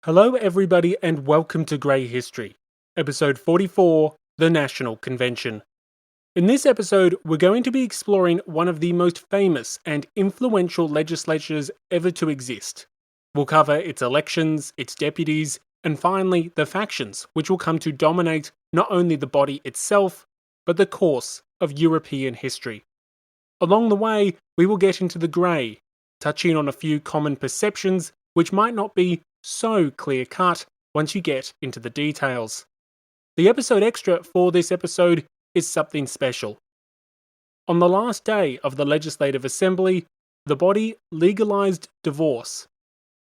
Hello, everybody, and welcome to Grey History, episode 44, The National Convention. In this episode, we're going to be exploring one of the most famous and influential legislatures ever to exist. We'll cover its elections, its deputies, and finally, the factions, which will come to dominate not only the body itself, but the course of European history. Along the way, we will get into the grey, touching on a few common perceptions which might not be so clear-cut once you get into the details. The episode extra for this episode is something special. On the last day of the Legislative Assembly, the body legalised divorce.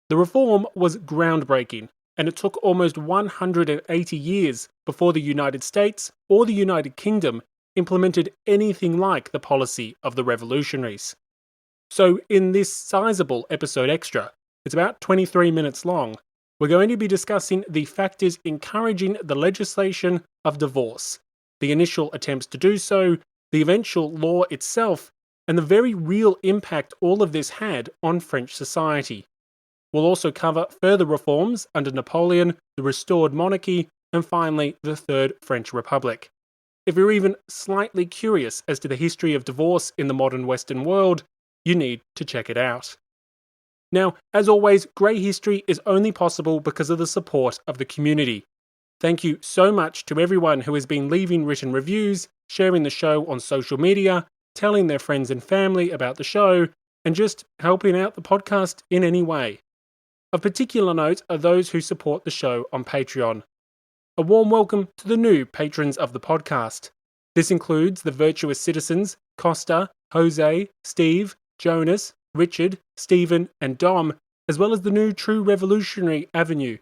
The reform was groundbreaking, and it took almost 180 years before the United States or the United Kingdom implemented anything like the policy of the revolutionaries. So in this sizable episode extra, it's about 23 minutes long, we're going to be discussing the factors encouraging the legislation of divorce, the initial attempts to do so, the eventual law itself, and the very real impact all of this had on French society. We'll also cover further reforms under Napoleon, the restored monarchy, and finally the Third French Republic. If you're even slightly curious as to the history of divorce in the modern Western world, you need to check it out. Now, as always, Grey History is only possible because of the support of the community. Thank you so much to everyone who has been leaving written reviews, sharing the show on social media, telling their friends and family about the show, and just helping out the podcast in any way. Of particular note are those who support the show on Patreon. A warm welcome to the new patrons of the podcast. This includes the virtuous citizens Costa, Jose, Steve, Jonas, Richard, Stephen, and Dom, as well as the new True Revolutionary Avenue.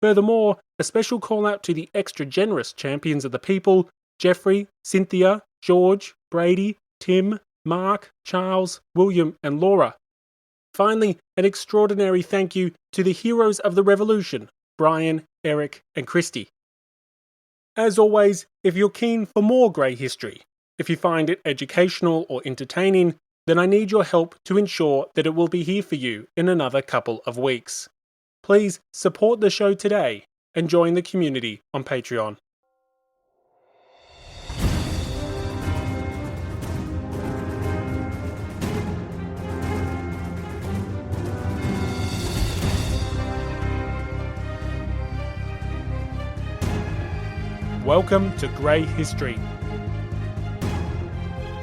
Furthermore, a special call out to the extra generous champions of the people, Jeffrey, Cynthia, George, Brady, Tim, Mark, Charles, William, and Laura. Finally, an extraordinary thank you to the heroes of the revolution, Brian, Eric, and Christy. As always, if you're keen for more Grey History, if you find it educational or entertaining, then I need your help to ensure that it will be here for you in another couple of weeks. Please support the show today and join the community on Patreon. Welcome to Grey History.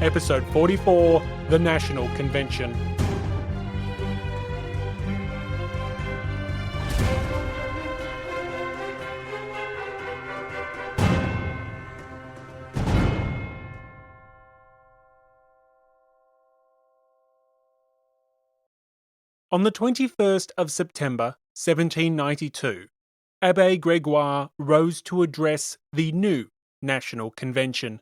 Episode 44, The National Convention. On the 21st of September, 1792, Abbé Gregoire rose to address the new National Convention.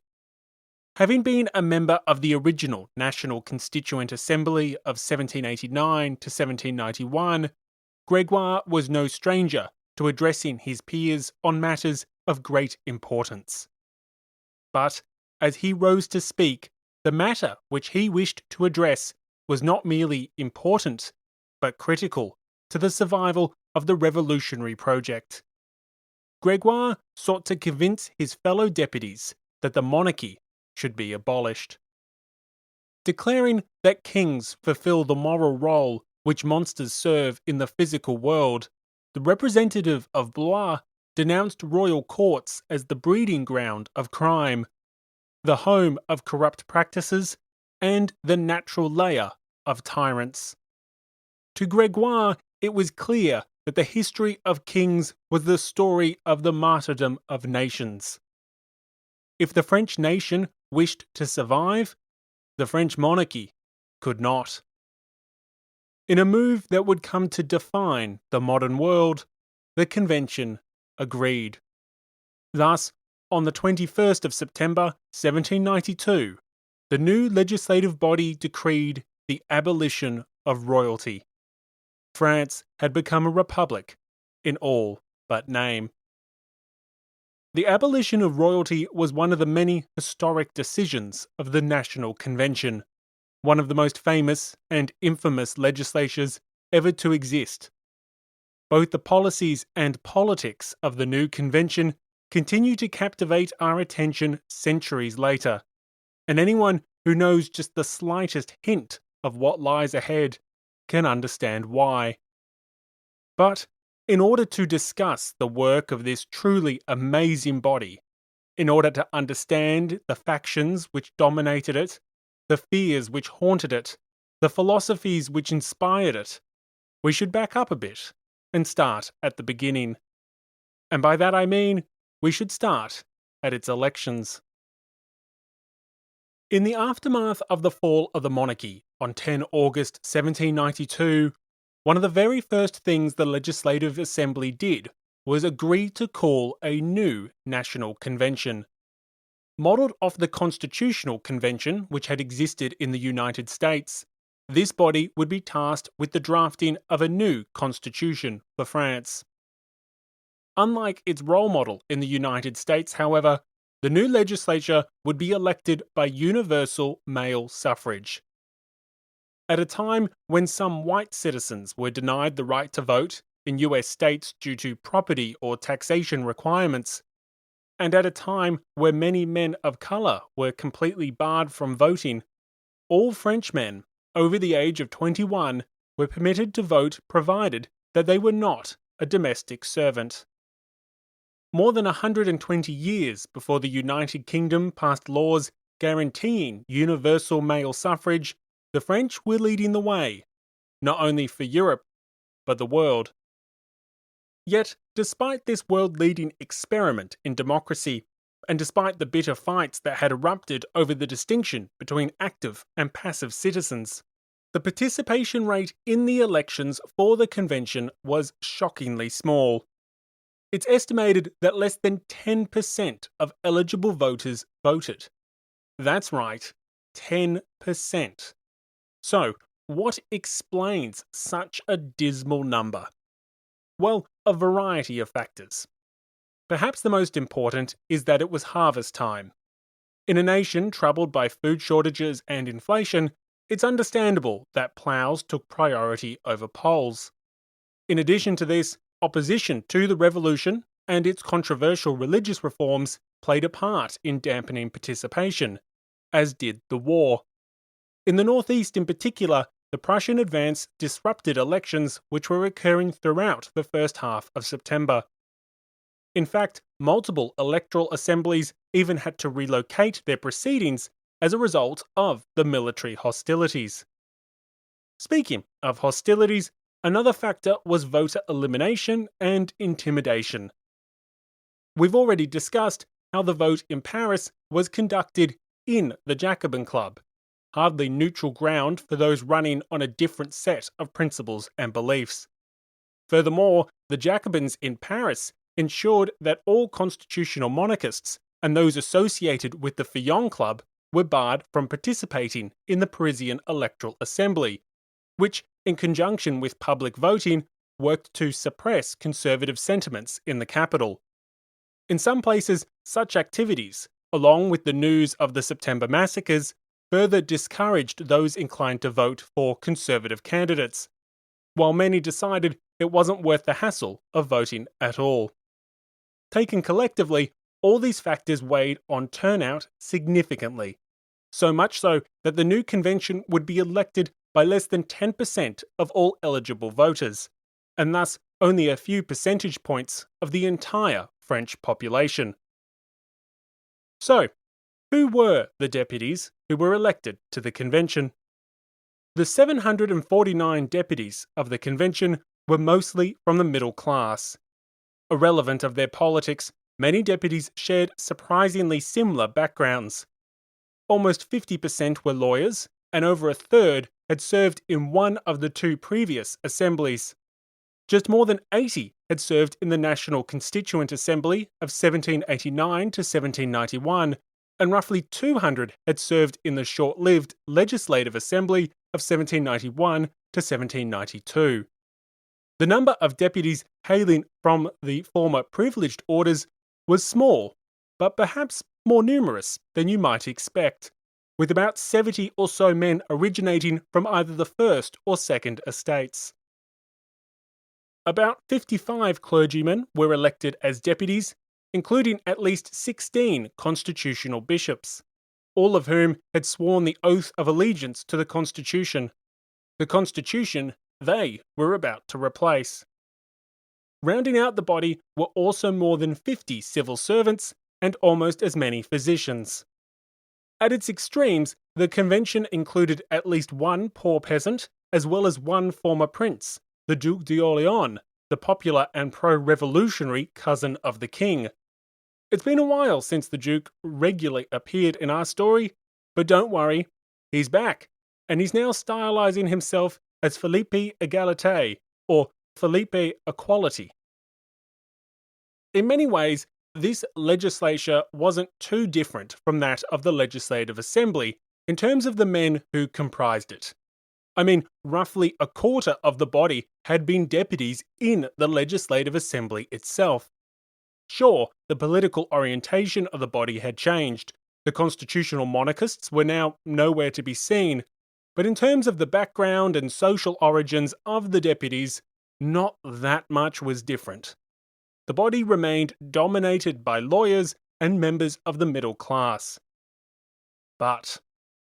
Having been a member of the original National Constituent Assembly of 1789 to 1791, Gregoire was no stranger to addressing his peers on matters of great importance. But as he rose to speak, the matter which he wished to address was not merely important, but critical to the survival of the revolutionary project. Gregoire sought to convince his fellow deputies that the monarchy should be abolished. Declaring that kings fulfill the moral role which monsters serve in the physical world, the representative of Blois denounced royal courts as the breeding ground of crime, the home of corrupt practices, and the natural lair of tyrants. To Gregoire, it was clear that the history of kings was the story of the martyrdom of nations. If the French nation wished to survive, the French monarchy could not. In a move that would come to define the modern world, the convention agreed. Thus, on the 21st of September 1792, the new legislative body decreed the abolition of royalty. France had become a republic in all but name. The abolition of royalty was one of the many historic decisions of the National Convention, one of the most famous and infamous legislatures ever to exist. Both the policies and politics of the new convention continue to captivate our attention centuries later, and anyone who knows just the slightest hint of what lies ahead can understand why. But in order to discuss the work of this truly amazing body, in order to understand the factions which dominated it, the fears which haunted it, the philosophies which inspired it, we should back up a bit and start at the beginning. And by that I mean, we should start at its elections. In the aftermath of the fall of the monarchy on 10 August 1792, one of the very first things the Legislative Assembly did was agree to call a new National Convention. Modelled off the Constitutional Convention which had existed in the United States, this body would be tasked with the drafting of a new constitution for France. Unlike its role model in the United States, however, the new legislature would be elected by universal male suffrage. At a time when some white citizens were denied the right to vote in US states due to property or taxation requirements, and at a time where many men of colour were completely barred from voting, all Frenchmen over the age of 21 were permitted to vote provided that they were not a domestic servant. More than 120 years before the United Kingdom passed laws guaranteeing universal male suffrage, the French were leading the way, not only for Europe, but the world. Yet, despite this world-leading experiment in democracy, and despite the bitter fights that had erupted over the distinction between active and passive citizens, the participation rate in the elections for the convention was shockingly small. It's estimated that less than 10% of eligible voters voted. That's right, 10%. So, what explains such a dismal number? Well, a variety of factors. Perhaps the most important is that it was harvest time. In a nation troubled by food shortages and inflation, it's understandable that ploughs took priority over polls. In addition to this, opposition to the revolution and its controversial religious reforms played a part in dampening participation, as did the war. In the northeast in particular, the Prussian advance disrupted elections which were occurring throughout the first half of September. In fact, multiple electoral assemblies even had to relocate their proceedings as a result of the military hostilities. Speaking of hostilities, another factor was voter elimination and intimidation. We've already discussed how the vote in Paris was conducted in the Jacobin Club, hardly neutral ground for those running on a different set of principles and beliefs. Furthermore, the Jacobins in Paris ensured that all constitutional monarchists and those associated with the Fillon Club were barred from participating in the Parisian Electoral Assembly, which, in conjunction with public voting, worked to suppress conservative sentiments in the capital. In some places, such activities, along with the news of the September massacres, further discouraged those inclined to vote for conservative candidates, while many decided it wasn't worth the hassle of voting at all. Taken collectively, all these factors weighed on turnout significantly, so much so that the new convention would be elected by less than 10% of all eligible voters, and thus only a few percentage points of the entire French population. So, who were the deputies who were elected to the convention? The 749 deputies of the convention were mostly from the middle class. Irrelevant of their politics, many deputies shared surprisingly similar backgrounds. Almost 50% were lawyers, and over a third had served in one of the two previous assemblies. Just more than 80 had served in the National Constituent Assembly of 1789 to 1791, and roughly 200 had served in the short-lived Legislative Assembly of 1791 to 1792. The number of deputies hailing from the former privileged orders was small, but perhaps more numerous than you might expect, with about 70 or so men originating from either the first or second estates. About 55 clergymen were elected as deputies, including at least 16 constitutional bishops, all of whom had sworn the oath of allegiance to the Constitution, the Constitution they were about to replace. Rounding out the body were also more than 50 civil servants and almost as many physicians. At its extremes, the convention included at least one poor peasant, as well as one former prince, the Duc d'Orléans, the popular and pro-revolutionary cousin of the king. It's been a while since the Duke regularly appeared in our story, but don't worry, he's back, and he's now stylizing himself as Philippe Égalité, or Philippe Equality. In many ways, this legislature wasn't too different from that of the Legislative Assembly in terms of the men who comprised it. I mean, roughly a quarter of the body had been deputies in the Legislative Assembly itself. Sure, the political orientation of the body had changed. The constitutional monarchists were now nowhere to be seen. But in terms of the background and social origins of the deputies, not that much was different. The body remained dominated by lawyers and members of the middle class. But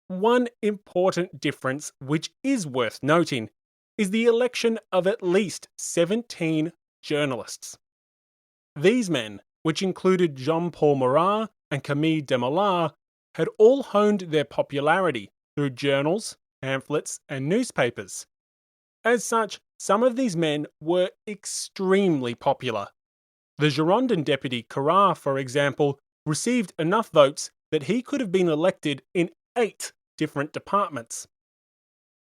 one important difference, which is worth noting, is the election of at least 17 journalists. These men, which included Jean-Paul Marat and Camille Desmoulins, had all honed their popularity through journals, pamphlets, and newspapers. As such, some of these men were extremely popular. The Girondin deputy Carrat, for example, received enough votes that he could have been elected in 8 different departments.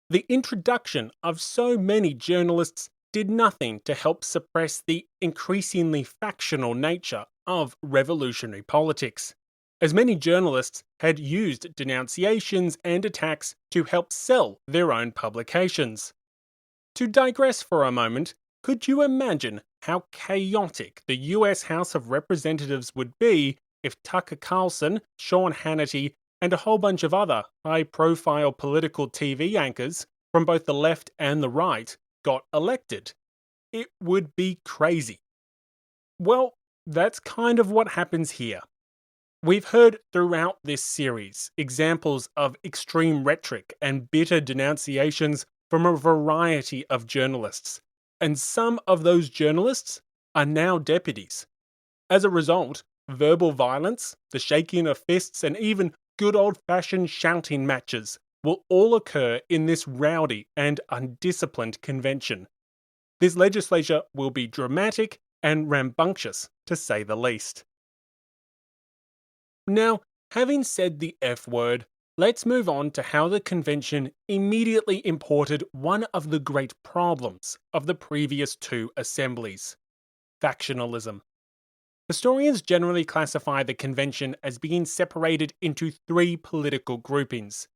The introduction of so many journalists did nothing to help suppress the increasingly factional nature of revolutionary politics, as many journalists had used denunciations and attacks to help sell their own publications. To digress for a moment, could you imagine how chaotic the US House of Representatives would be if Tucker Carlson, Sean Hannity, and a whole bunch of other high-profile political TV anchors from both the left and the right got elected? It would be crazy. Well, that's kind of what happens here. We've heard throughout this series examples of extreme rhetoric and bitter denunciations from a variety of journalists, and some of those journalists are now deputies. As a result, verbal violence, the shaking of fists, and even good old-fashioned shouting matches will all occur in this rowdy and undisciplined convention. This legislature will be dramatic and rambunctious, to say the least. Now, having said the F word, let's move on to how the convention immediately imported one of the great problems of the previous 2 assemblies: factionalism. Historians generally classify the convention as being separated into 3 political groupings.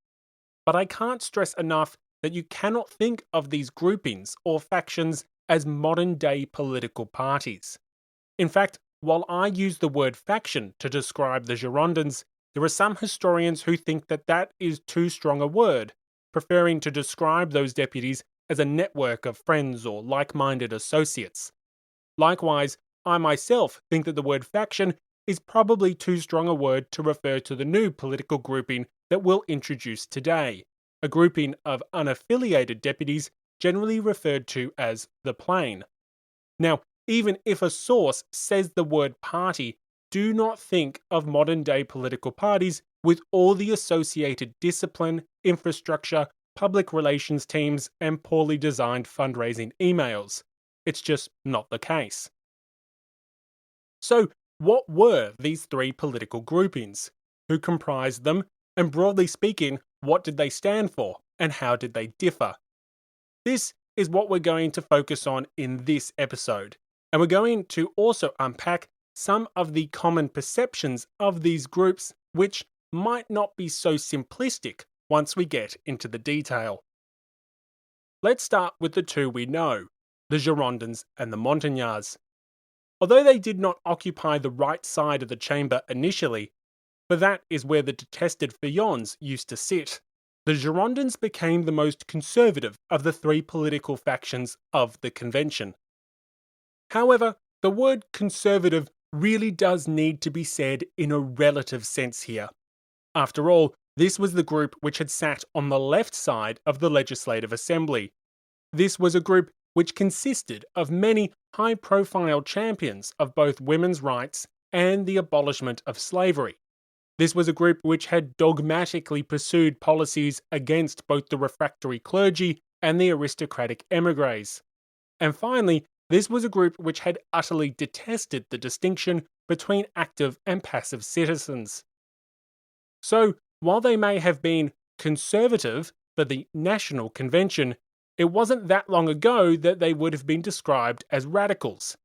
But I can't stress enough that you cannot think of these groupings or factions as modern-day political parties. In fact, while I use the word faction to describe the Girondins, there are some historians who think that that is too strong a word, preferring to describe those deputies as a network of friends or like-minded associates. Likewise, I myself think that the word faction is probably too strong a word to refer to the new political grouping that we'll introduce today, a grouping of unaffiliated deputies generally referred to as the Plain. Now, even if a source says the word party, do not think of modern-day political parties with all the associated discipline, infrastructure, public relations teams, and poorly designed fundraising emails. It's just not the case. So, what were these 3 political groupings? Who comprised them? And broadly speaking, what did they stand for? And how did they differ? This is what we're going to focus on in this episode. And we're going to also unpack some of the common perceptions of these groups, which might not be so simplistic once we get into the detail. Let's start with the 2 we know, the Girondins and the Montagnards. Although they did not occupy the right side of the chamber initially, for that is where the detested Feuillants used to sit, the Girondins became the most conservative of the 3 political factions of the convention. However, the word conservative really does need to be said in a relative sense here. After all, this was the group which had sat on the left side of the Legislative Assembly. This was a group which consisted of many high-profile champions of both women's rights and the abolishment of slavery. This was a group which had dogmatically pursued policies against both the refractory clergy and the aristocratic émigrés. And finally, this was a group which had utterly detested the distinction between active and passive citizens. So, while they may have been conservative for the National Convention, it wasn't that long ago that they would have been described as radicals.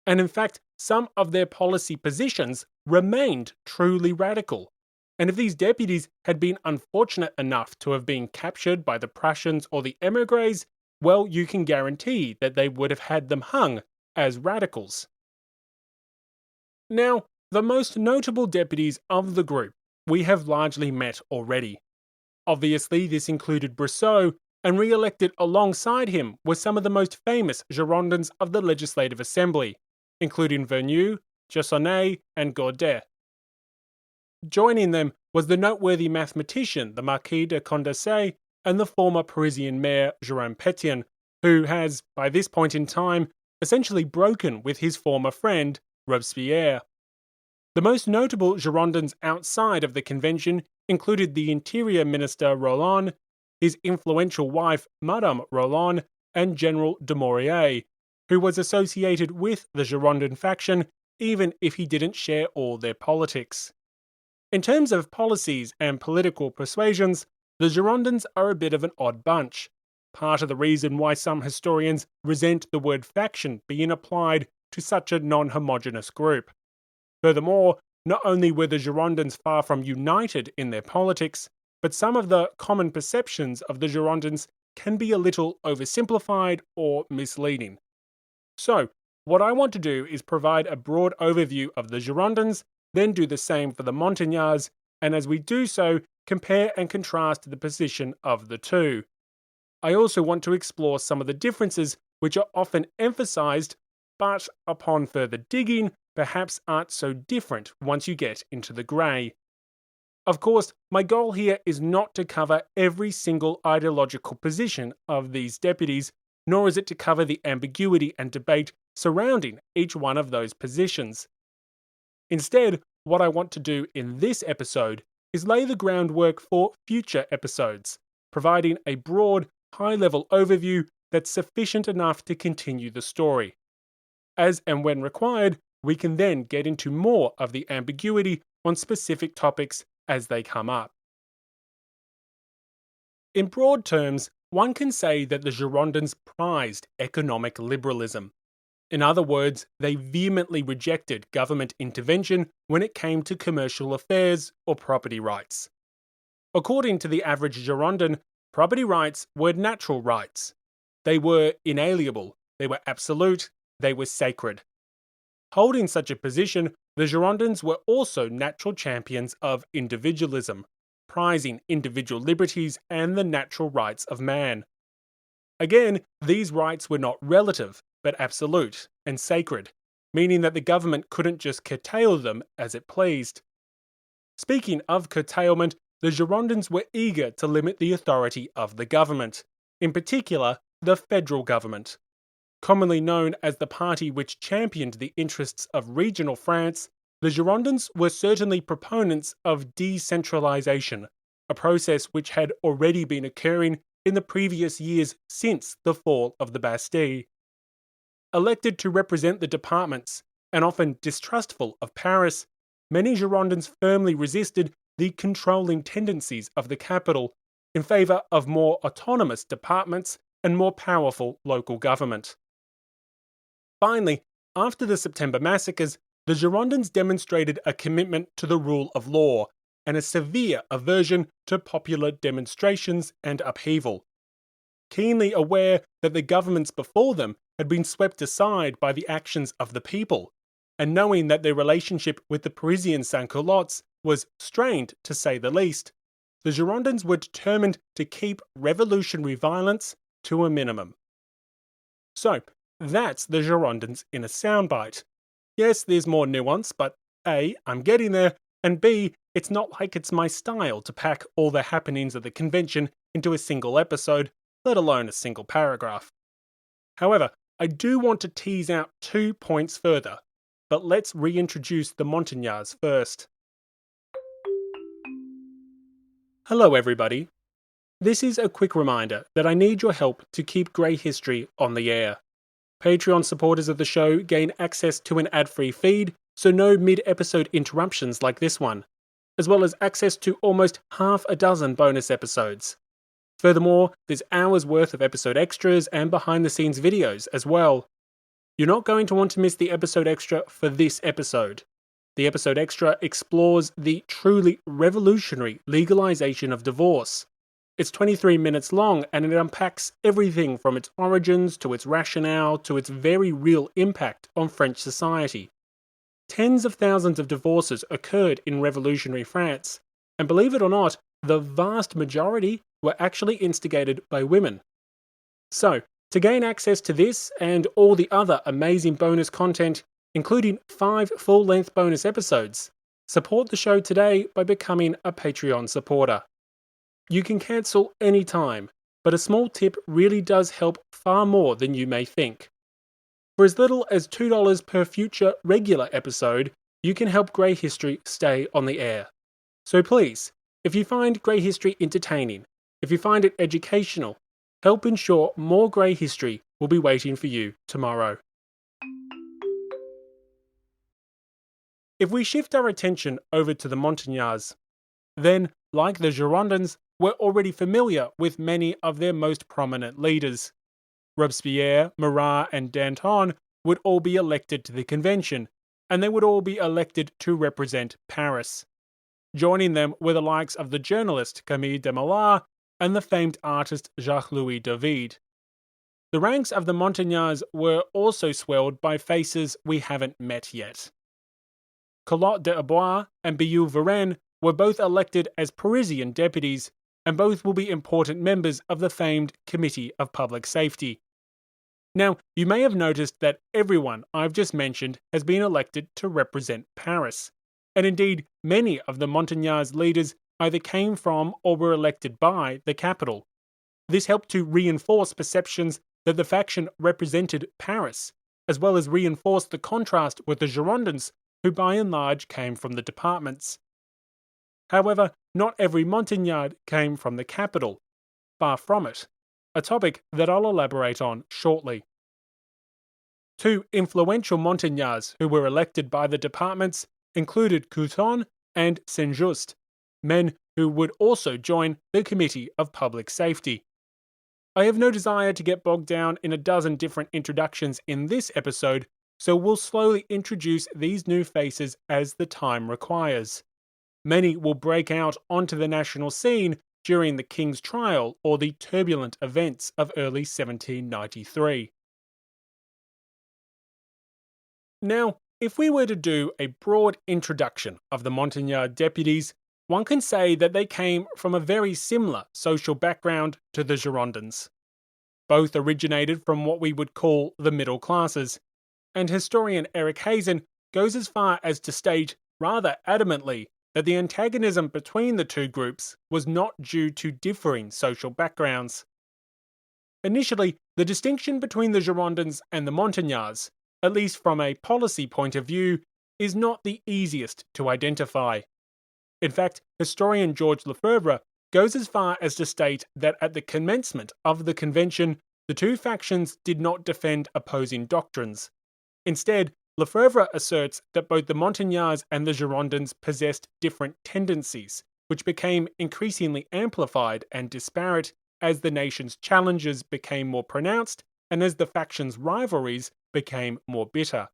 And in fact, some of their policy positions remained truly radical. And if these deputies had been unfortunate enough to have been captured by the Prussians or the émigrés, well, you can guarantee that they would have had them hung as radicals. Now, the most notable deputies of the group we have largely met already. Obviously, this included Brissot, and re-elected alongside him were some of the most famous Girondins of the Legislative Assembly, including Vergniaud, Gessonnet, and Godet. Joining them was the noteworthy mathematician, the Marquis de Condorcet, and the former Parisian mayor, Jérôme Pétion, who has, by this point in time, essentially broken with his former friend, Robespierre. The most notable Girondins outside of the convention included the Interior Minister Roland, his influential wife Madame Roland, and General Dumouriez, who was associated with the Girondin faction even if he didn't share all their politics. In terms of policies and political persuasions, the Girondins are a bit of an odd bunch. Part of the reason why some historians resent the word faction being applied to such a non-homogeneous group. Furthermore, not only were the Girondins far from united in their politics, but some of the common perceptions of the Girondins can be a little oversimplified or misleading. So, what I want to do is provide a broad overview of the Girondins, then do the same for the Montagnards, and as we do so, compare and contrast the position of the two. I also want to explore some of the differences which are often emphasized, but upon further digging, perhaps aren't so different once you get into the grey. Of course, my goal here is not to cover every single ideological position of these deputies, nor is it to cover the ambiguity and debate surrounding each one of those positions. Instead, what I want to do in this episode is lay the groundwork for future episodes, providing a broad, high-level overview that's sufficient enough to continue the story. As and when required, we can then get into more of the ambiguity on specific topics as they come up. In broad terms, one can say that the Girondins prized economic liberalism. In other words, they vehemently rejected government intervention when it came to commercial affairs or property rights. According to the average Girondin, property rights were natural rights. They were inalienable, they were absolute, they were sacred. Holding such a position, the Girondins were also natural champions of individualism, prizing individual liberties and the natural rights of man. Again, these rights were not relative, but absolute and sacred, meaning that the government couldn't just curtail them as it pleased. Speaking of curtailment, the Girondins were eager to limit the authority of the government, in particular, the federal government. Commonly known as the party which championed the interests of regional France, the Girondins were certainly proponents of decentralization, a process which had already been occurring in the previous years since the fall of the Bastille. Elected to represent the departments, and often distrustful of Paris, many Girondins firmly resisted the controlling tendencies of the capital in favour of more autonomous departments and more powerful local government. Finally, after the September massacres, the Girondins demonstrated a commitment to the rule of law and a severe aversion to popular demonstrations and upheaval. Keenly aware that the governments before them had been swept aside by the actions of the people, and knowing that their relationship with the Parisian sans-culottes was strained to say the least, the Girondins were determined to keep revolutionary violence to a minimum. So, That's the Girondins in a soundbite. Yes, there's more nuance, but A, I'm getting there, and B, it's not like it's my style to pack all the happenings of the convention into a single episode, let alone a single paragraph. However, I do want to tease out 2 points further, but let's reintroduce the Montagnards first. Hello everybody. This is a quick reminder that I need your help to keep Grey History on the air. Patreon supporters of the show gain access to an ad-free feed, so no mid-episode interruptions like this one, as well as access to almost half a dozen bonus episodes. Furthermore, there's hours worth of episode extras and behind-the-scenes videos as well. You're not going to want to miss the episode extra for this episode. The episode extra explores the truly revolutionary legalization of divorce. It's 23 minutes long and it unpacks everything from its origins to its rationale to its very real impact on French society. Tens of thousands of divorces occurred in revolutionary France, and believe it or not, the vast majority were actually instigated by women. So, to gain access to this and all the other amazing bonus content, including 5 full-length bonus episodes, support the show today by becoming a Patreon supporter. You can cancel anytime, but a small tip really does help far more than you may think. For as little as $2 per future regular episode, you can help Grey History stay on the air. So please, if you find Grey History entertaining, if you find it educational, help ensure more Grey History will be waiting for you tomorrow. If we shift our attention over to the Montagnards, then, like the Girondins, we're already familiar with many of their most prominent leaders. Robespierre, Marat, and Danton would all be elected to the convention, and they would all be elected to represent Paris. Joining them were the likes of the journalist Camille Desmoulins and the famed artist Jacques-Louis David. The ranks of the Montagnards were also swelled by faces we haven't met yet. Collot d'Herbois and Billaud-Varenne were both elected as Parisian deputies, and both will be important members of the famed Committee of Public Safety. Now, you may have noticed that everyone I've just mentioned has been elected to represent Paris, and indeed many of the Montagnards' leaders either came from or were elected by the capital. This helped to reinforce perceptions that the faction represented Paris, as well as reinforce the contrast with the Girondins, who by and large came from the departments. However, not every Montagnard came from the capital. Far from it. A topic that I'll elaborate on shortly. 2 influential Montagnards who were elected by the departments included Couthon and Saint-Just, men who would also join the Committee of Public Safety. I have no desire to get bogged down in a dozen different introductions in this episode, so we'll slowly introduce these new faces as the time requires. Many will break out onto the national scene during the King's trial or the turbulent events of early 1793. Now, if we were to do a broad introduction of the Montagnard deputies, one can say that they came from a very similar social background to the Girondins. Both originated from what we would call the middle classes, and historian Eric Hazen goes as far as to state rather adamantly that the antagonism between the two groups was not due to differing social backgrounds. Initially, the distinction between the Girondins and the Montagnards, at least from a policy point of view, is not the easiest to identify. In fact, historian Georges Lefebvre goes as far as to state that at the commencement of the convention, the two factions did not defend opposing doctrines. Instead, Lefebvre asserts that both the Montagnards and the Girondins possessed different tendencies, which became increasingly amplified and disparate as the nation's challenges became more pronounced and as the factions' rivalries became more bitter.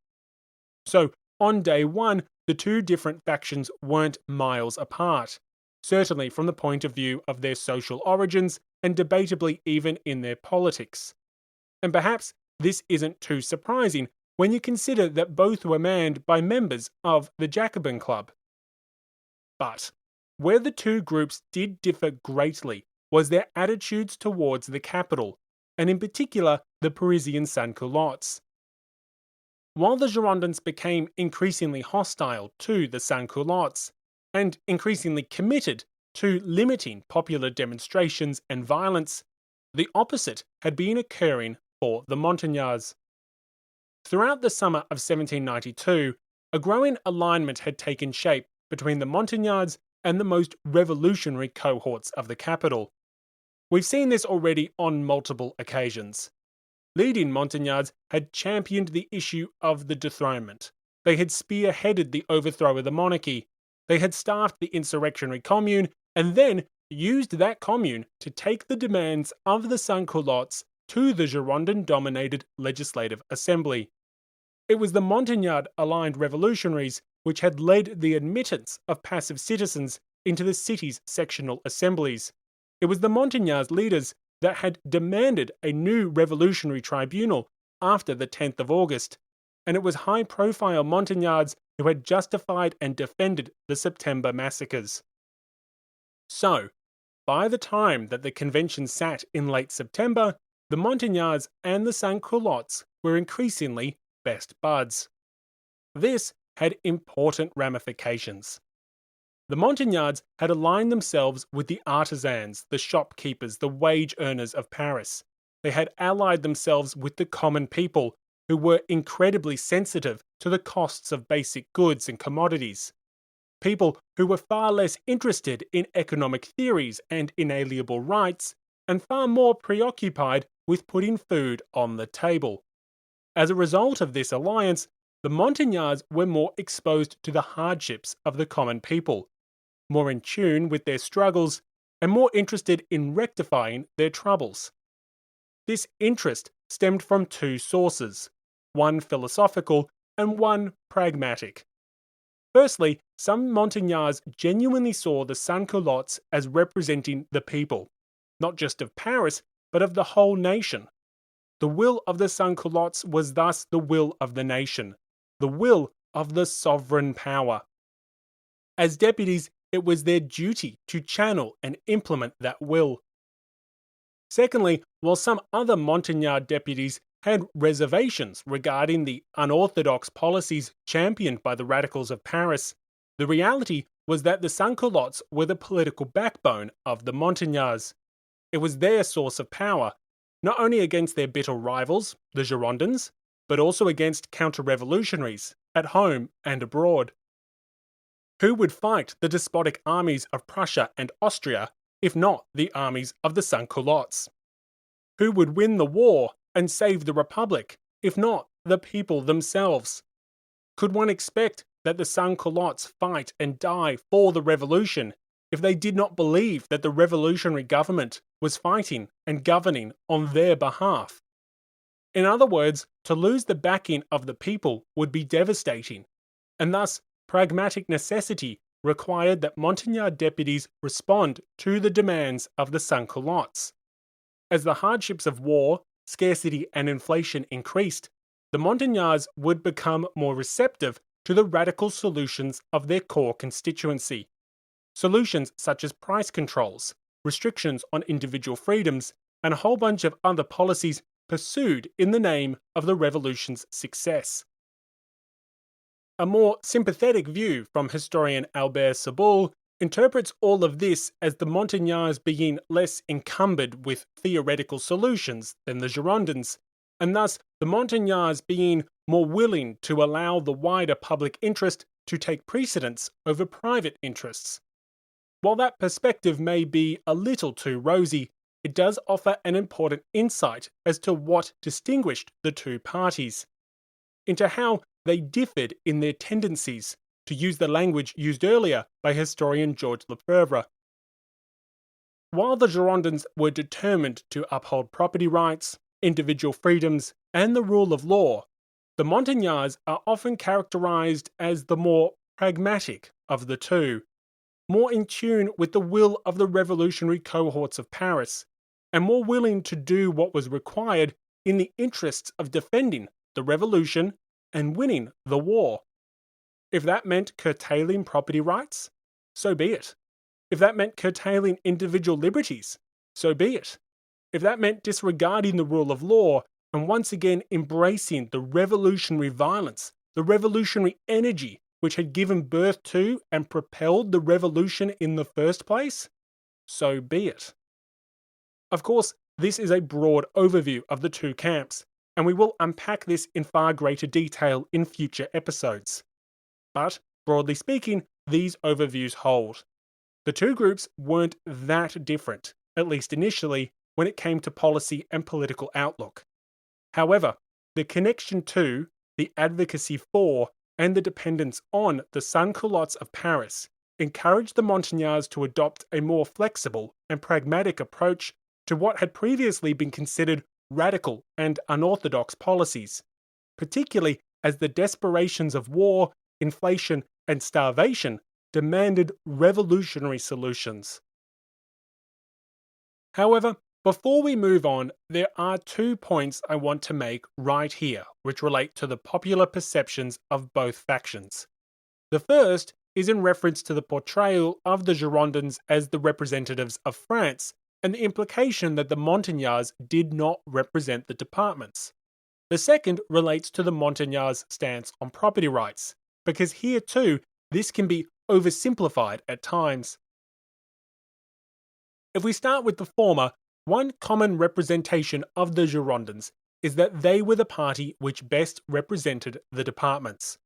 So, on day one, the two different factions weren't miles apart, certainly from the point of view of their social origins and debatably even in their politics. And perhaps this isn't too surprising when you consider that both were manned by members of the Jacobin Club. But where the two groups did differ greatly was their attitudes towards the capital, and in particular the Parisian sans-culottes. While the Girondins became increasingly hostile to the sans-culottes, and increasingly committed to limiting popular demonstrations and violence, the opposite had been occurring for the Montagnards. Throughout the summer of 1792, a growing alignment had taken shape between the Montagnards and the most revolutionary cohorts of the capital. We've seen this already on multiple occasions. Leading Montagnards had championed the issue of the dethronement. They had spearheaded the overthrow of the monarchy. They had staffed the insurrectionary commune and then used that commune to take the demands of the sans-culottes to the Girondin-dominated Legislative Assembly. It was the Montagnard-aligned revolutionaries which had led the admittance of passive citizens into the city's sectional assemblies. It was the Montagnards' leaders that had demanded a new revolutionary tribunal after the 10th of August, and it was high-profile Montagnards who had justified and defended the September massacres. So, by the time that the convention sat in late September, the Montagnards and the sans-culottes were increasingly best buds. This had important ramifications. The Montagnards had aligned themselves with the artisans, the shopkeepers, the wage earners of Paris. They had allied themselves with the common people, who were incredibly sensitive to the costs of basic goods and commodities. People who were far less interested in economic theories and inalienable rights, and far more preoccupied with putting food on the table. As a result of this alliance, the Montagnards were more exposed to the hardships of the common people, more in tune with their struggles, and more interested in rectifying their troubles. This interest stemmed from two sources, one philosophical and one pragmatic. Firstly, some Montagnards genuinely saw the sans-culottes as representing the people, not just of Paris, but of the whole nation. The will of the sans-culottes was thus the will of the nation, the will of the sovereign power. As deputies, it was their duty to channel and implement that will. Secondly, while some other Montagnard deputies had reservations regarding the unorthodox policies championed by the radicals of Paris, the reality was that the sans-culottes were the political backbone of the Montagnards. It was their source of power, not only against their bitter rivals, the Girondins, but also against counter-revolutionaries, at home and abroad. Who would fight the despotic armies of Prussia and Austria, if not the armies of the sans-culottes? Who would win the war and save the Republic, if not the people themselves? Could one expect that the sans-culottes fight and die for the revolution if they did not believe that the revolutionary government was fighting and governing on their behalf? In other words, to lose the backing of the people would be devastating, and thus pragmatic necessity required that Montagnard deputies respond to the demands of the sans-culottes. As the hardships of war, scarcity, and inflation increased, the Montagnards would become more receptive to the radical solutions of their core constituency. Solutions such as price controls, restrictions on individual freedoms, and a whole bunch of other policies pursued in the name of the revolution's success. A more sympathetic view from historian Albert Sabul interprets all of this as the Montagnards being less encumbered with theoretical solutions than the Girondins, and thus the Montagnards being more willing to allow the wider public interest to take precedence over private interests. While that perspective may be a little too rosy, it does offer an important insight as to what distinguished the two parties, into how they differed in their tendencies, to use the language used earlier by historian Georges Lefebvre. While the Girondins were determined to uphold property rights, individual freedoms, and the rule of law, the Montagnards are often characterized as the more pragmatic of the two, more in tune with the will of the revolutionary cohorts of Paris, and more willing to do what was required in the interests of defending the revolution and winning the war. If that meant curtailing property rights, so be it. If that meant curtailing individual liberties, so be it. If that meant disregarding the rule of law and once again embracing the revolutionary violence, the revolutionary energy which had given birth to and propelled the revolution in the first place? So be it. Of course, this is a broad overview of the two camps, and we will unpack this in far greater detail in future episodes. But, broadly speaking, these overviews hold. The two groups weren't that different, at least initially, when it came to policy and political outlook. However, the connection to, the advocacy for, and the dependence on the sans-culottes of Paris encouraged the Montagnards to adopt a more flexible and pragmatic approach to what had previously been considered radical and unorthodox policies, particularly as the desperations of war, inflation, and starvation demanded revolutionary solutions. However, before we move on, there are 2 points I want to make right here, which relate to the popular perceptions of both factions. The first is in reference to the portrayal of the Girondins as the representatives of France, and the implication that the Montagnards did not represent the departments. The second relates to the Montagnards' stance on property rights, because here too, this can be oversimplified at times. If we start with the former, one common representation of the Girondins is that they were the party which best represented the departments.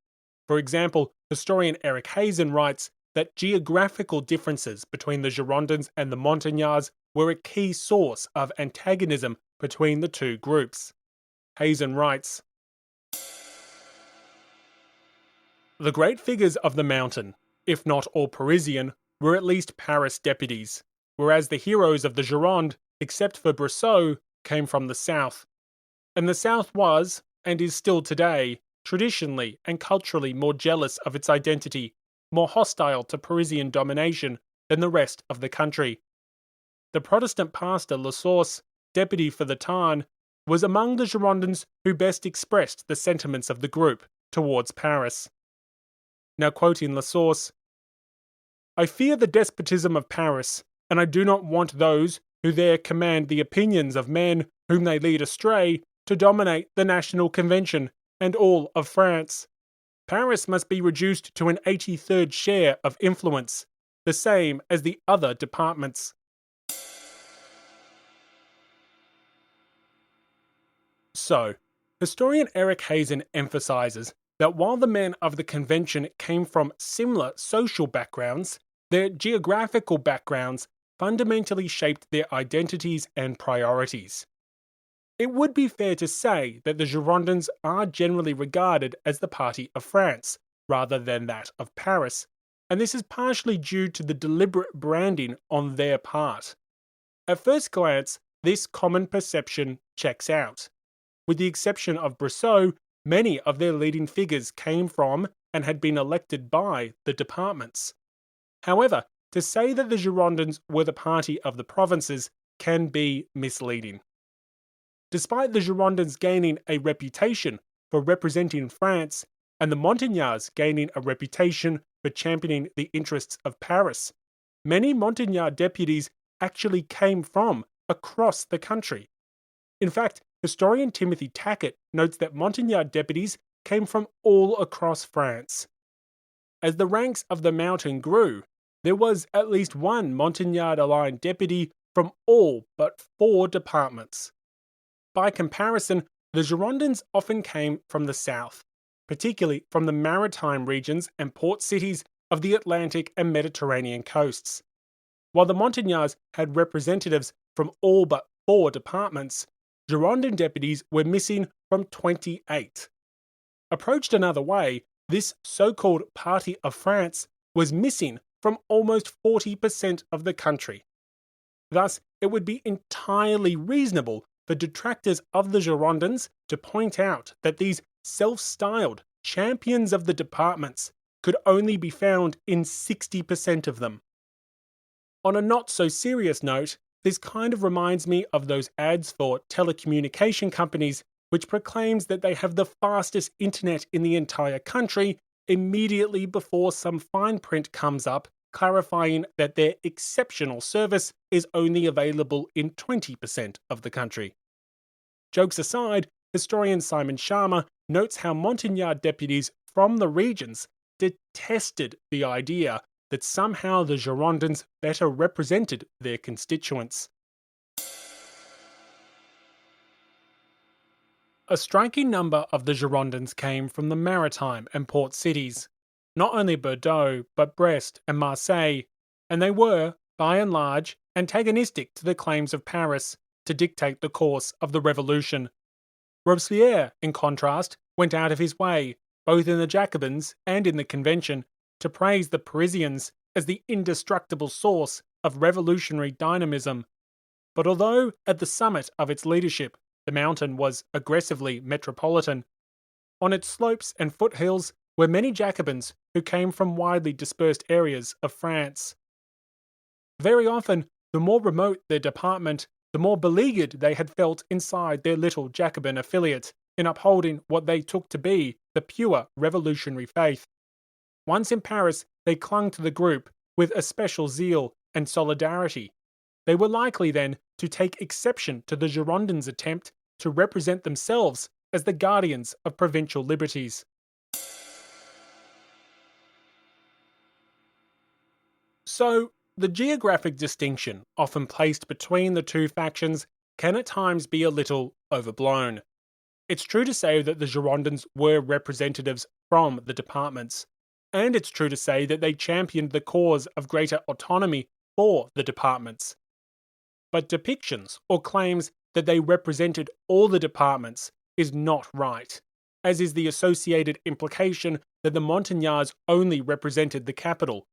For example, historian Eric Hazen writes that geographical differences between the Girondins and the Montagnards were a key source of antagonism between the two groups. Hazen writes, "The great figures of the Mountain, if not all Parisian, were at least Paris deputies, whereas the heroes of the Gironde, except for Brissot, came from the south. And the south was, and is still today, traditionally and culturally more jealous of its identity, more hostile to Parisian domination than the rest of the country. The Protestant pastor La Source, deputy for the Tarn, was among the Girondins who best expressed the sentiments of the group towards Paris." Now quoting La Source, "I fear the despotism of Paris, and I do not want those who there command the opinions of men whom they lead astray to dominate the National Convention and all of France. Paris must be reduced to an 83rd share of influence, the same as the other departments." So, historian Eric Hazen emphasizes that while the men of the convention came from similar social backgrounds, their geographical backgrounds fundamentally shaped their identities and priorities. It would be fair to say that the Girondins are generally regarded as the party of France, rather than that of Paris, and this is partially due to the deliberate branding on their part. At first glance, this common perception checks out. With the exception of Brissot, many of their leading figures came from and had been elected by the departments. However, to say that the Girondins were the party of the provinces can be misleading. Despite the Girondins gaining a reputation for representing France, and the Montagnards gaining a reputation for championing the interests of Paris, many Montagnard deputies actually came from across the country. In fact, historian Timothy Tackett notes that Montagnard deputies came from all across France. As the ranks of the Mountain grew, there was at least one Montagnard-aligned deputy from all but 4 departments. By comparison, the Girondins often came from the south, particularly from the maritime regions and port cities of the Atlantic and Mediterranean coasts. While the Montagnards had representatives from all but 4 departments, Girondin deputies were missing from 28. Approached another way, this so-called Party of France was missing from almost 40% of the country. Thus, it would be entirely reasonable for detractors of the Girondins to point out that these self-styled champions of the departments could only be found in 60% of them. On a not so serious note, this kind of reminds me of those ads for telecommunication companies which proclaims that they have the fastest internet in the entire country immediately before some fine print comes up clarifying that their exceptional service is only available in 20% of the country. Jokes aside, historian Simon Sharma notes how Montagnard deputies from the regions detested the idea that somehow the Girondins better represented their constituents. A striking number of the Girondins came from the maritime and port cities, not only Bordeaux, but Brest and Marseille, and they were, by and large, antagonistic to the claims of Paris to dictate the course of the revolution. Robespierre, in contrast, went out of his way, both in the Jacobins and in the Convention, to praise the Parisians as the indestructible source of revolutionary dynamism. But although at the summit of its leadership, the mountain was aggressively metropolitan, on its slopes and foothills were many Jacobins who came from widely dispersed areas of France. Very often, the more remote their department, the more beleaguered they had felt inside their little Jacobin affiliate in upholding what they took to be the pure revolutionary faith. Once in Paris, they clung to the group with a special zeal and solidarity. They were likely then to take exception to the Girondins' attempt to represent themselves as the guardians of provincial liberties. So, the geographic distinction often placed between the two factions can at times be a little overblown. It's true to say that the Girondins were representatives from the departments, and it's true to say that they championed the cause of greater autonomy for the departments. But depictions or claims that they represented all the departments is not right, as is the associated implication that the Montagnards only represented the capital.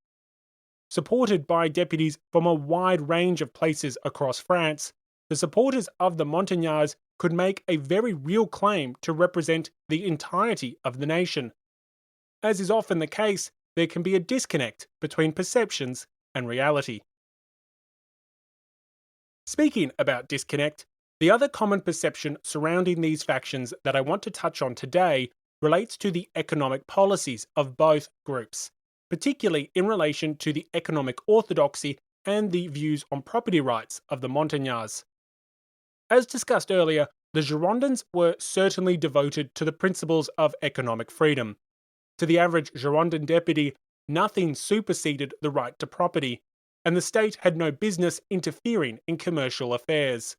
Supported by deputies from a wide range of places across France, the supporters of the Montagnards could make a very real claim to represent the entirety of the nation. As is often the case, there can be a disconnect between perceptions and reality. Speaking about disconnect, the other common perception surrounding these factions that I want to touch on today relates to the economic policies of both groups, particularly in relation to the economic orthodoxy and the views on property rights of the Montagnards. As discussed earlier, the Girondins were certainly devoted to the principles of economic freedom. To the average Girondin deputy, nothing superseded the right to property, and the state had no business interfering in commercial affairs.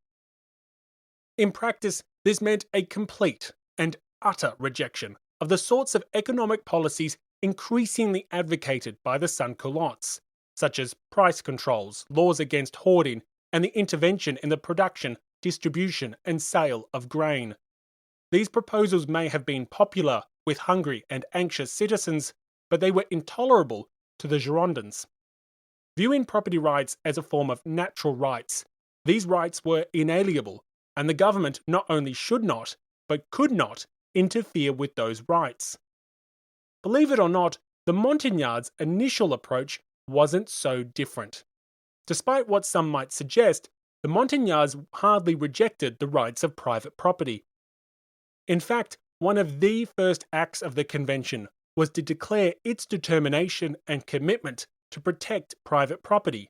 In practice, this meant a complete and utter rejection of the sorts of economic policies increasingly advocated by the sans-culottes, such as price controls, laws against hoarding, and the intervention in the production, distribution, and sale of grain. These proposals may have been popular with hungry and anxious citizens, but they were intolerable to the Girondins. Viewing property rights as a form of natural rights, these rights were inalienable, and the government not only should not, but could not, interfere with those rights. Believe it or not, the Montagnards' initial approach wasn't so different. Despite what some might suggest, the Montagnards hardly rejected the rights of private property. In fact, one of the first acts of the convention was to declare its determination and commitment to protect private property.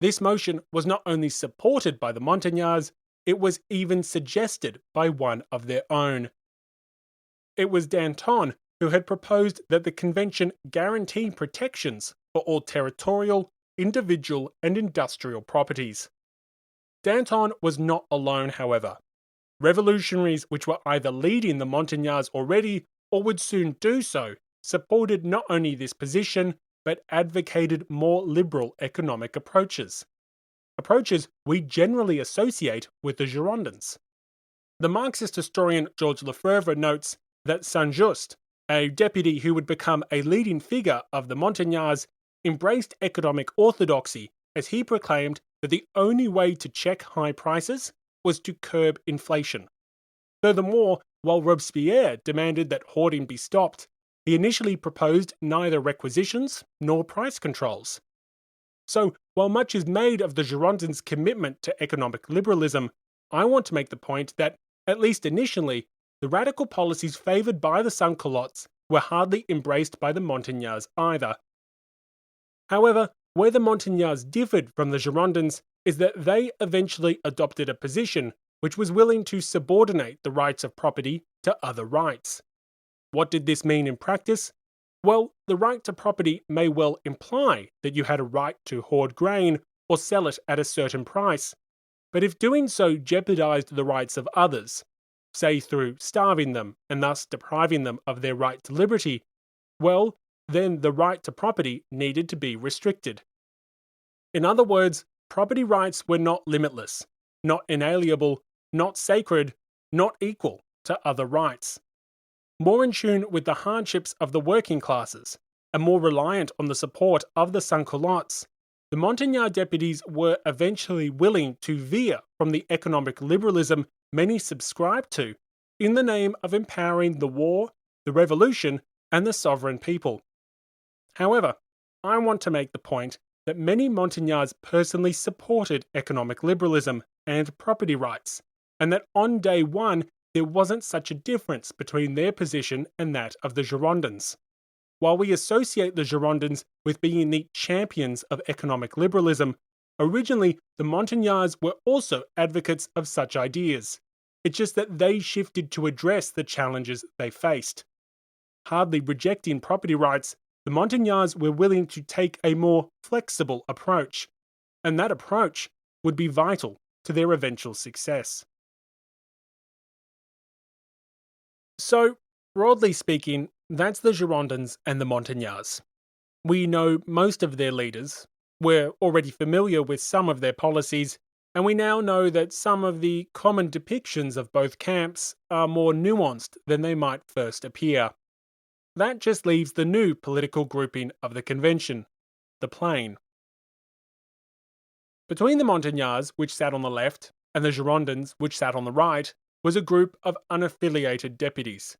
This motion was not only supported by the Montagnards, it was even suggested by one of their own. It was Danton who had proposed that the convention guarantee protections for all territorial, individual, and industrial properties. Danton was not alone, however. Revolutionaries which were either leading the Montagnards already or would soon do so supported not only this position, but advocated more liberal economic approaches. Approaches we generally associate with the Girondins. The Marxist historian Georges Lefebvre notes that Saint-Just, a deputy who would become a leading figure of the Montagnards, embraced economic orthodoxy as he proclaimed that the only way to check high prices was to curb inflation. Furthermore, while Robespierre demanded that hoarding be stopped, he initially proposed neither requisitions nor price controls. So, while much is made of the Girondins' commitment to economic liberalism, I want to make the point that, at least initially, the radical policies favoured by the sans-culottes were hardly embraced by the Montagnards either. However, where the Montagnards differed from the Girondins is that they eventually adopted a position which was willing to subordinate the rights of property to other rights. What did this mean in practice? Well, the right to property may well imply that you had a right to hoard grain or sell it at a certain price, but if doing so jeopardized the rights of others, say through starving them and thus depriving them of their right to liberty, well, then the right to property needed to be restricted. In other words, property rights were not limitless, not inalienable, not sacred, not equal to other rights. More in tune with the hardships of the working classes, and more reliant on the support of the sans-culottes, the Montagnard deputies were eventually willing to veer from the economic liberalism many subscribed to in the name of empowering the war, the revolution, and the sovereign people. However, I want to make the point that many Montagnards personally supported economic liberalism and property rights, and that on day one there wasn't such a difference between their position and that of the Girondins. While we associate the Girondins with being the champions of economic liberalism, originally the Montagnards were also advocates of such ideas. It's just that they shifted to address the challenges they faced. Hardly rejecting property rights, the Montagnards were willing to take a more flexible approach, and that approach would be vital to their eventual success. So, broadly speaking, that's the Girondins and the Montagnards. We know most of their leaders, we're already familiar with some of their policies, and we now know that some of the common depictions of both camps are more nuanced than they might first appear. That just leaves the new political grouping of the convention, the Plain. Between the Montagnards, which sat on the left, and the Girondins, which sat on the right, was a group of unaffiliated deputies.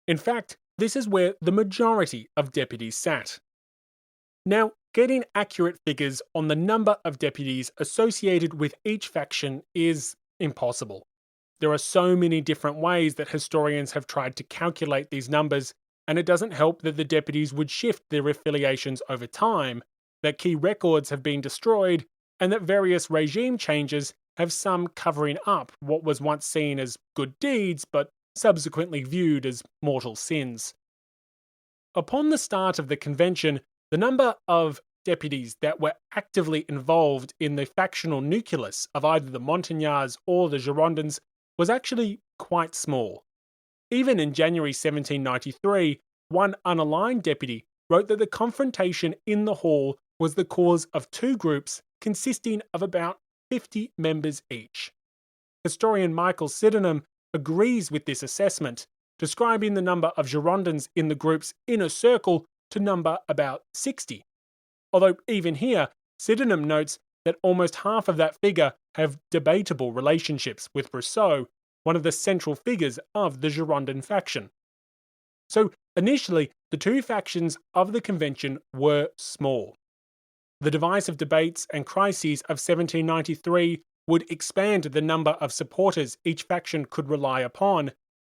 In fact, this is where the majority of deputies sat. Now, getting accurate figures on the number of deputies associated with each faction is impossible. There are so many different ways that historians have tried to calculate these numbers, and it doesn't help that the deputies would shift their affiliations over time, that key records have been destroyed, and that various regime changes have some covering up what was once seen as good deeds but subsequently viewed as mortal sins. Upon the start of the convention, the number of deputies that were actively involved in the factional nucleus of either the Montagnards or the Girondins was actually quite small. Even in January 1793, one unaligned deputy wrote that the confrontation in the hall was the cause of two groups consisting of about 50 members each. Historian Michael Sydenham agrees with this assessment, describing the number of Girondins in the group's inner circle to number about 60. Although even here, Sydenham notes that almost half of that figure have debatable relationships with Rousseau, one of the central figures of the Girondin faction. So initially, the two factions of the convention were small. The divisive debates and crises of 1793 would expand the number of supporters each faction could rely upon,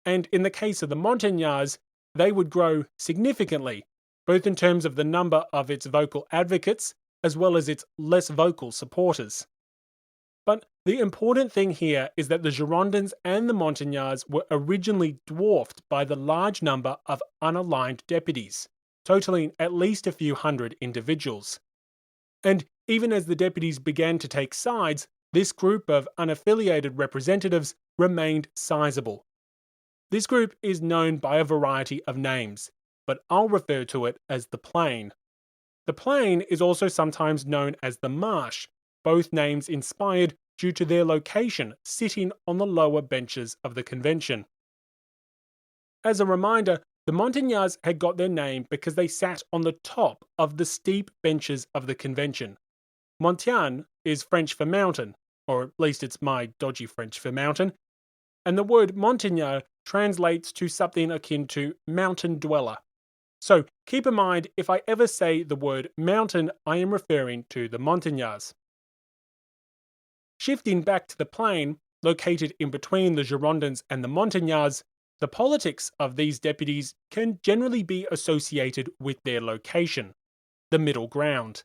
and in the case of the Montagnards, they would grow significantly, both in terms of the number of its vocal advocates as well as its less vocal supporters. But the important thing here is that the Girondins and the Montagnards were originally dwarfed by the large number of unaligned deputies, totaling at least a few hundred individuals. And even as the deputies began to take sides, this group of unaffiliated representatives remained sizable. This group is known by a variety of names, but I'll refer to it as the Plain. The Plain is also sometimes known as the Marsh, both names inspired due to their location sitting on the lower benches of the convention. As a reminder, the Montagnards had got their name because they sat on the top of the steep benches of the convention. Montagne is French for mountain, or at least it's my dodgy French for mountain, and the word Montagnard translates to something akin to mountain dweller. So keep in mind, if I ever say the word mountain, I am referring to the Montagnards. Shifting back to the Plain, located in between the Girondins and the Montagnards, the politics of these deputies can generally be associated with their location, the middle ground.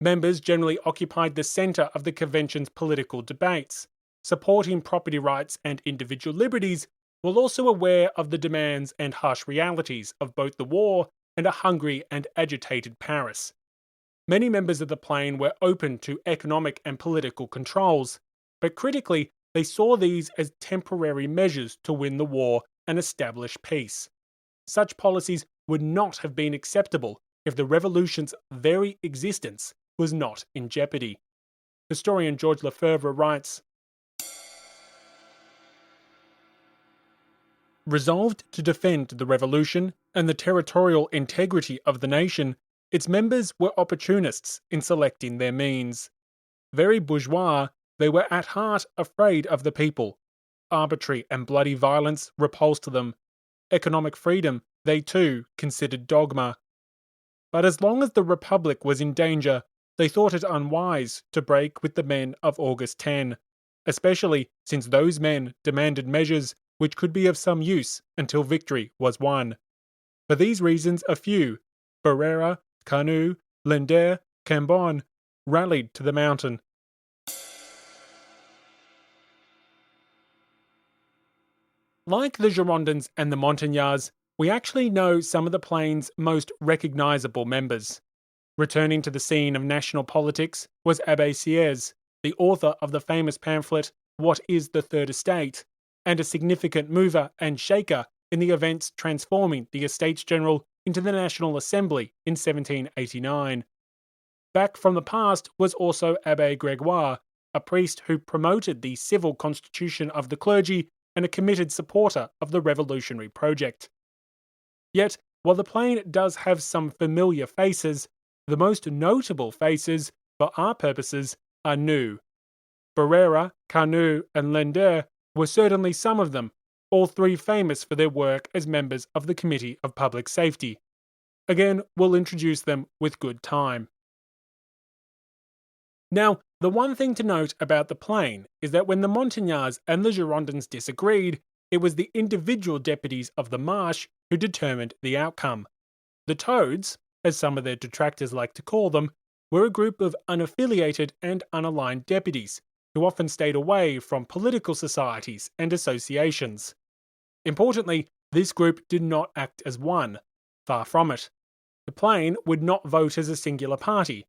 Members generally occupied the centre of the convention's political debates, supporting property rights and individual liberties, while also aware of the demands and harsh realities of both the war and a hungry and agitated Paris. Many members of the Plain were open to economic and political controls, but critically, they saw these as temporary measures to win the war and establish peace. Such policies would not have been acceptable if the revolution's very existence was not in jeopardy. Historian George Lefebvre writes, resolved to defend the revolution and the territorial integrity of the nation, its members were opportunists in selecting their means. Very bourgeois, they were at heart afraid of the people. Arbitrary and bloody violence repulsed them. Economic freedom, they too considered dogma. But as long as the Republic was in danger, they thought it unwise to break with the men of August 10, especially since those men demanded measures which could be of some use until victory was won. For these reasons, a few, Barrera, Carnot, Lender, Cambon, rallied to the mountain. Like the Girondins and the Montagnards, we actually know some of the Plain's most recognisable members. Returning to the scene of national politics was Abbé Sieyès, the author of the famous pamphlet What is the Third Estate, and a significant mover and shaker in the events transforming the Estates General into the National Assembly in 1789. Back from the past was also Abbé Grégoire, a priest who promoted the civil constitution of the clergy and a committed supporter of the revolutionary project. Yet, while the Plain does have some familiar faces, the most notable faces, for our purposes, are new. Barrera, Carnot, and Lender were certainly some of them, all three famous for their work as members of the Committee of Public Safety. Again, we'll introduce them with good time. Now, the one thing to note about the Plain is that when the Montagnards and the Girondins disagreed, it was the individual deputies of the Marsh who determined the outcome. The Toads, as some of their detractors like to call them, were a group of unaffiliated and unaligned deputies who often stayed away from political societies and associations. Importantly, this group did not act as one. Far from it. The Plain would not vote as a singular party.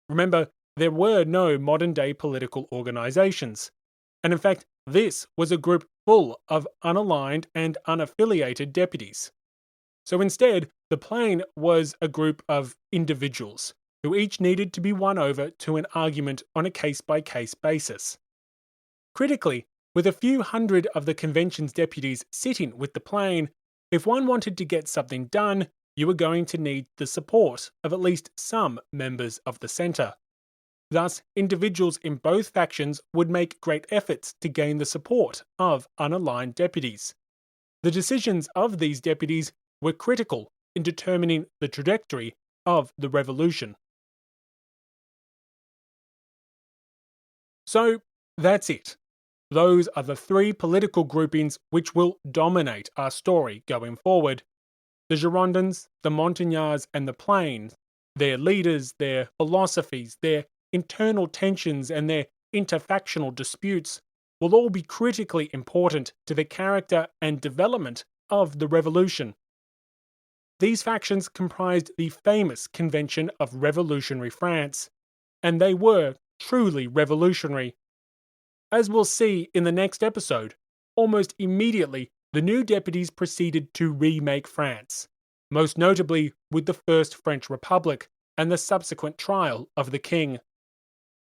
Remember, there were no modern-day political organisations. And in fact, this was a group full of unaligned and unaffiliated deputies. So instead, the Plain was a group of individuals who each needed to be won over to an argument on a case-by-case basis. Critically, with a few hundred of the convention's deputies sitting with the Plain, if one wanted to get something done, you were going to need the support of at least some members of the centre. Thus, individuals in both factions would make great efforts to gain the support of unaligned deputies. The decisions of these deputies were critical in determining the trajectory of the revolution. So, that's it. Those are the three political groupings which will dominate our story going forward. The Girondins, the Montagnards, and the Plain, their leaders, their philosophies, their internal tensions, and their interfactional disputes will all be critically important to the character and development of the revolution. These factions comprised the famous Convention of Revolutionary France, and they were truly revolutionary. As we'll see in the next episode, almost immediately the new deputies proceeded to remake France, most notably with the First French Republic and the subsequent trial of the king.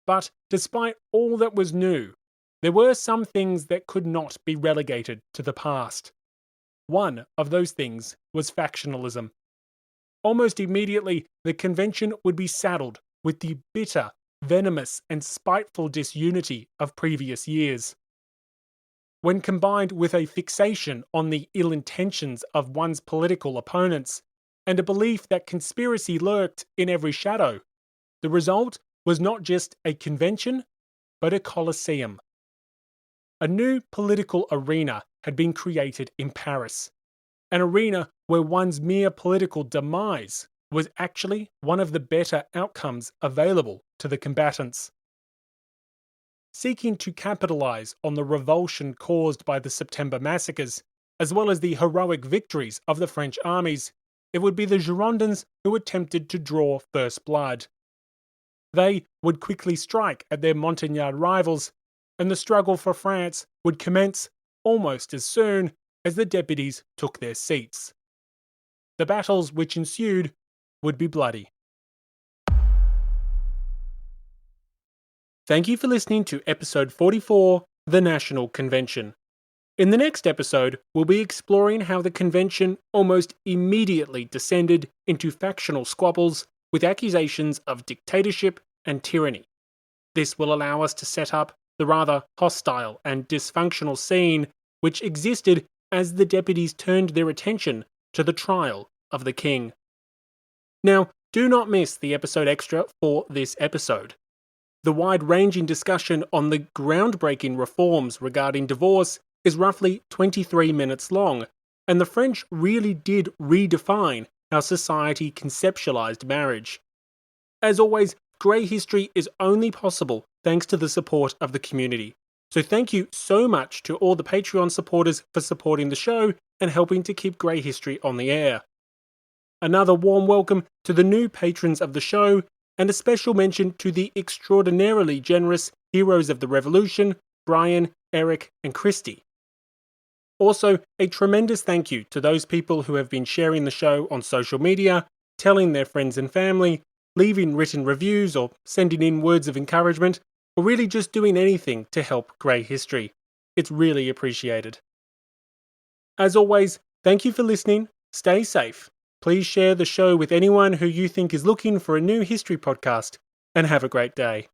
But despite all that was new, there were some things that could not be relegated to the past. One of those things was factionalism. Almost immediately, the convention would be saddled with the bitter, venomous, and spiteful disunity of previous years. When combined with a fixation on the ill intentions of one's political opponents, and a belief that conspiracy lurked in every shadow, the result was not just a convention, but a colosseum. A new political arena had been created in Paris, an arena where one's mere political demise was actually one of the better outcomes available to the combatants. seeking to capitalize on the revulsion caused by the September massacres, as well as the heroic victories of the French armies, it would be the Girondins who attempted to draw first blood. They would quickly strike at their Montagnard rivals, and the struggle for France would commence almost as soon as the deputies took their seats. The battles which ensued would be bloody. Thank you for listening to episode 44, The National Convention. In the next episode, we'll be exploring how the convention almost immediately descended into factional squabbles with accusations of dictatorship and tyranny. This will allow us to set up the rather hostile and dysfunctional scene which existed as the deputies turned their attention to the trial of the king. Now, do not miss the episode extra for this episode. The wide-ranging discussion on the groundbreaking reforms regarding divorce is roughly 23 minutes long, and the French really did redefine how society conceptualized marriage. As always, Grey History is only possible thanks to the support of the community. So thank you so much to all the Patreon supporters for supporting the show and helping to keep Grey History on the air. Another warm welcome to the new patrons of the show, and a special mention to the extraordinarily generous heroes of the Revolution, Brian, Eric, and Christy. Also, a tremendous thank you to those people who have been sharing the show on social media, telling their friends and family, leaving written reviews or sending in words of encouragement, or really just doing anything to help Grey History. It's really appreciated. As always, thank you for listening, stay safe, please share the show with anyone who you think is looking for a new history podcast, and have a great day.